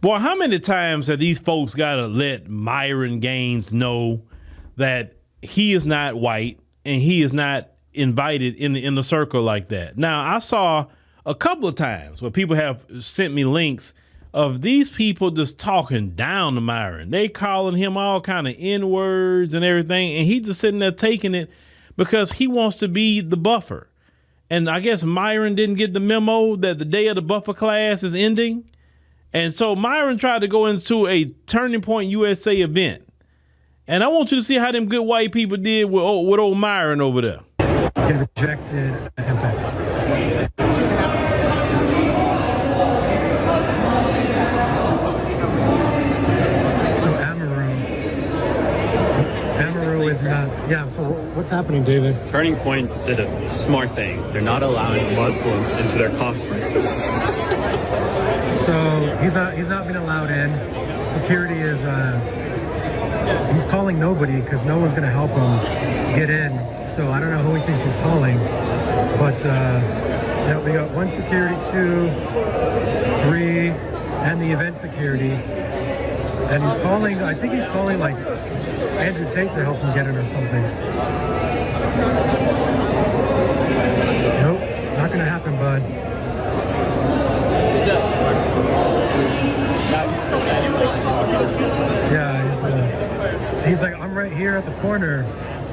Boy, how many times have these folks got to let Myron Gaines know that he is not white and he is not invited in the circle like that? Now, I saw a couple of times where people have sent me links of these people just talking down to Myron. They calling him all kind of N-words and everything, and he just sitting there taking it because he wants to be the buffer. And I guess Myron didn't get the memo that the day of the buffer class is ending. And so Myron tried to go into a Turning Point USA event. And I want you to see how them good white people did with old Myron over there. Get rejected. So Amaru is not. Yeah. So what's happening, David? Turning Point did a smart thing. They're not allowing Muslims into their conference. So he's not been allowed in. Security is. He's calling nobody because no one's going to help him get in. So I don't know who he thinks he's calling. But yeah, we got 1 security, 2, 3, and the event security. And he's calling, I think he's calling like Andrew Tate to help him get in or something. Nope, not going to happen, bud. Yeah, he's like, I'm right here at the corner.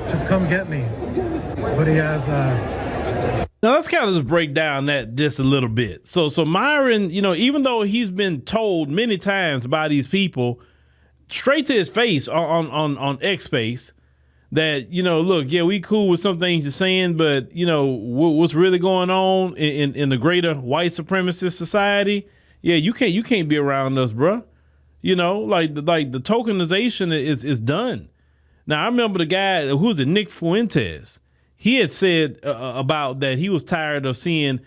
Just come get me. But he has. Now let's kind of just break down this a little bit. So Myron, even though he's been told many times by these people, straight to his face on X Space, that look, yeah, we cool with some things you're saying, but what's really going on in the greater white supremacist society? Yeah, you can't be around us, bruh. Like the tokenization is done. Now I remember the guy who's Nick Fuentes. He had said about that he was tired of seeing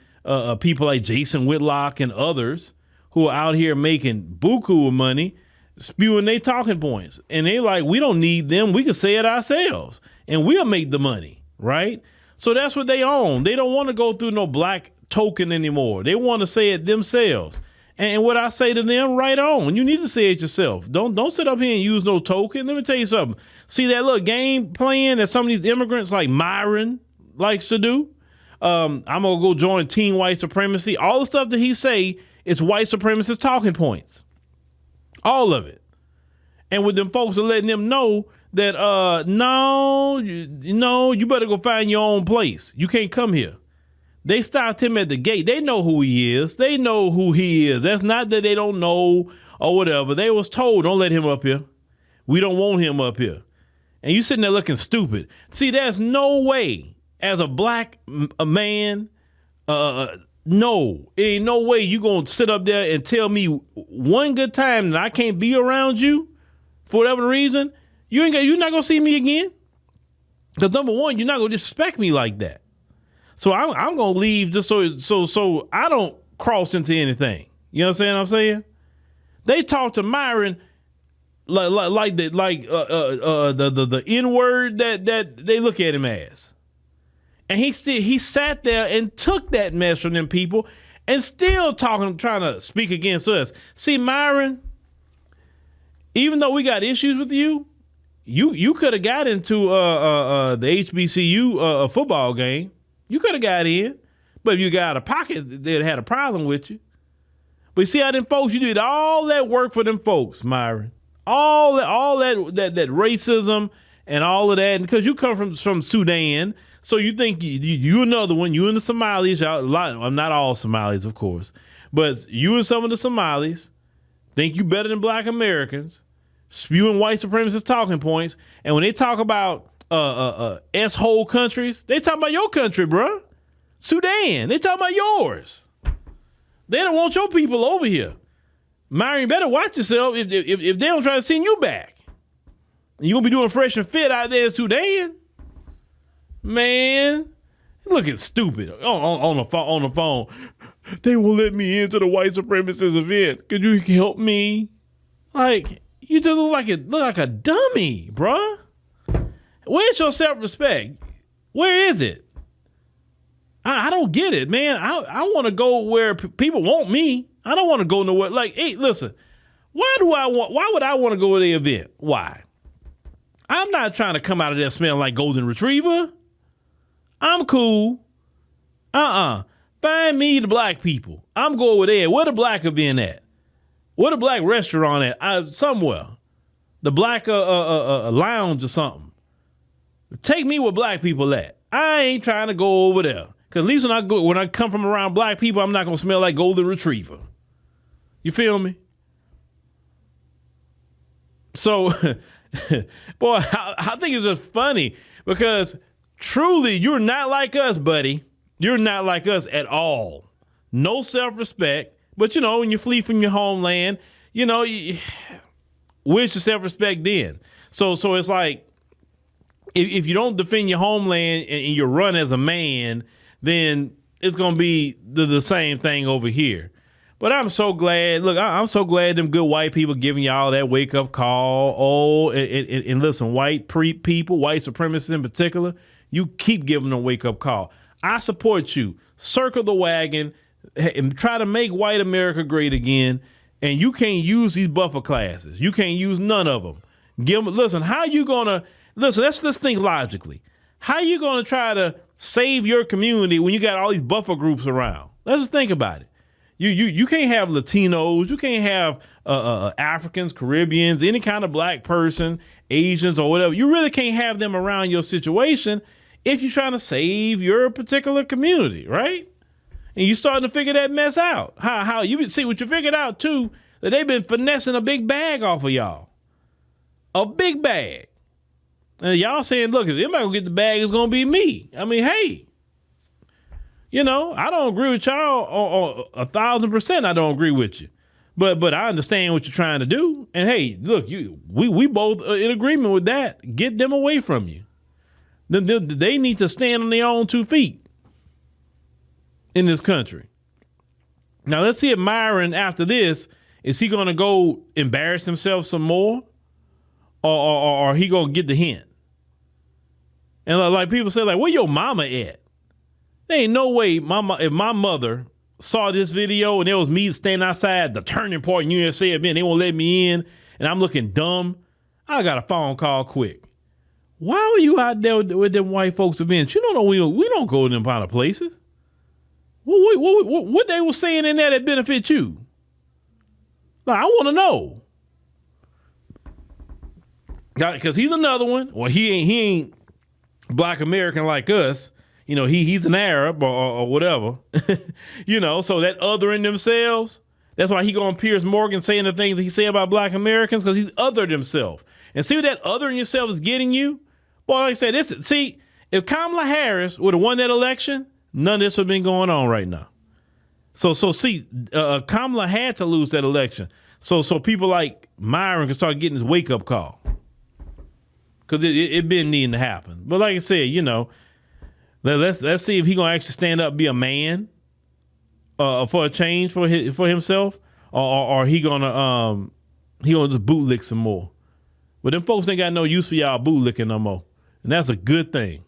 people like Jason Whitlock and others who are out here making buku of money, spewing their talking points, and they like, we don't need them. We can say it ourselves, and we'll make the money, right? So that's what they own. They don't want to go through no black token anymore. They want to say it themselves. And what I say to them, right on. You need to say it yourself. Don't sit up here and use no token. Let me tell you something. See that little game playing that some of these immigrants like Myron likes to do? I'm going to go join Team White Supremacy. All the stuff that he say is white supremacist talking points. All of it. And with them folks are letting them know that, no, you better go find your own place. You can't come here. They stopped him at the gate. They know who he is. They know who he is. That's not that they don't know or whatever. They was told, don't let him up here. We don't want him up here. And you sitting there looking stupid. See, there's no way as a black man, no, it ain't no way you gonna sit up there and tell me one good time that I can't be around you for whatever reason. You're not gonna see me again. Because number one, you're not gonna disrespect me like that. So I'm gonna leave just so I don't cross into anything. You understand what I'm saying? They talk to Myron like the N-word that they look at him as, and he sat there and took that mess from them people and still trying to speak against us. See, Myron, even though we got issues with you could have got into the HBCU football game. You could have got in, but if you got out of pocket, they'd had a problem with you. But you see how them folks, you did all that work for them folks, Myron. All that racism and all of that, because you come from Sudan, so you think you another one. You and the Somalis, not all Somalis, of course, but you and some of the Somalis think you better than black Americans, spewing white supremacist talking points, and when they talk about S-hole countries, they talking about your country, bruh. Sudan, they talking about yours. They don't want your people over here. Myron, you better watch yourself if they don't try to send you back. You're going to be doing fresh and fit out there in Sudan. Man, looking stupid on the phone. They won't let me into the white supremacist event. Could you help me? Like, you just look like a dummy, bruh. Where's your self-respect? Where is it? I don't get it, man. I want to go where people want me. I don't want to go nowhere. Like, hey, listen, Why would I want to go to the event? Why? I'm not trying to come out of there smelling like golden retriever. I'm cool. Find me the black people. I'm going over there. Where the black event at? Where the black restaurant at? Somewhere. The black lounge or something. Take me where black people at. I ain't trying to go over there. Cause at least when I come from around black people, I'm not gonna smell like golden retriever. You feel me? So, boy, I think it's just funny because truly, you're not like us, buddy. You're not like us at all. No self-respect. But, when you flee from your homeland, where's your self-respect then? So it's like, if you don't defend your homeland and you run as a man, then it's going to be the same thing over here. But I'm so glad. Look, I'm so glad them good white people giving y'all that wake up call. Oh, and listen, white people, white supremacists in particular, you keep giving them a wake up call. I support you. Circle the wagon and try to make white America great again. And you can't use these buffer classes. You can't use none of them. Listen, how you gonna listen? Let's think logically. How you gonna try to save your community when you got all these buffer groups around? Let's just think about it. You can't have Latinos, you can't have Africans, Caribbeans, any kind of black person, Asians or whatever. You really can't have them around your situation if you're trying to save your particular community, right? And you starting to figure that mess out. How you see what you figured out too, that they've been finessing a big bag off of y'all. A big bag. And y'all saying, look, if anybody gonna get the bag, it's gonna be me. I mean, hey. I don't agree with y'all 1,000%. I don't agree with you, but I understand what you're trying to do. And hey, look, we both are in agreement with that. Get them away from you. They need to stand on their own 2 feet in this country. Now let's see if Myron, after this, is he going to go embarrass himself some more, or he going to get the hint? And like people say, like, where your mama at? There ain't no way if my mother saw this video and it was me standing outside the Turning Point USA event, they won't let me in, and I'm looking dumb, I got a phone call quick. Why were you out there with them white folks events? You don't know we don't go to them kind of places. What they were saying in there that benefit you? Like, I want to know. Because he's another one. Well, he ain't black American like us. He's an Arab or whatever, so that othering themselves, that's why he going Piers Morgan saying the things that he say about black Americans, because he's othered himself. And see what that othering yourself is getting you? Boy, like I said, if Kamala Harris would have won that election, none of this would have been going on right now. So Kamala had to lose that election. So people like Myron can start getting his wake-up call. Because it been needing to happen. But like I said, let's see if he gonna actually stand up and be a man for a change for himself, or he gonna just bootlick some more. But them folks ain't got no use for y'all bootlicking no more, and that's a good thing.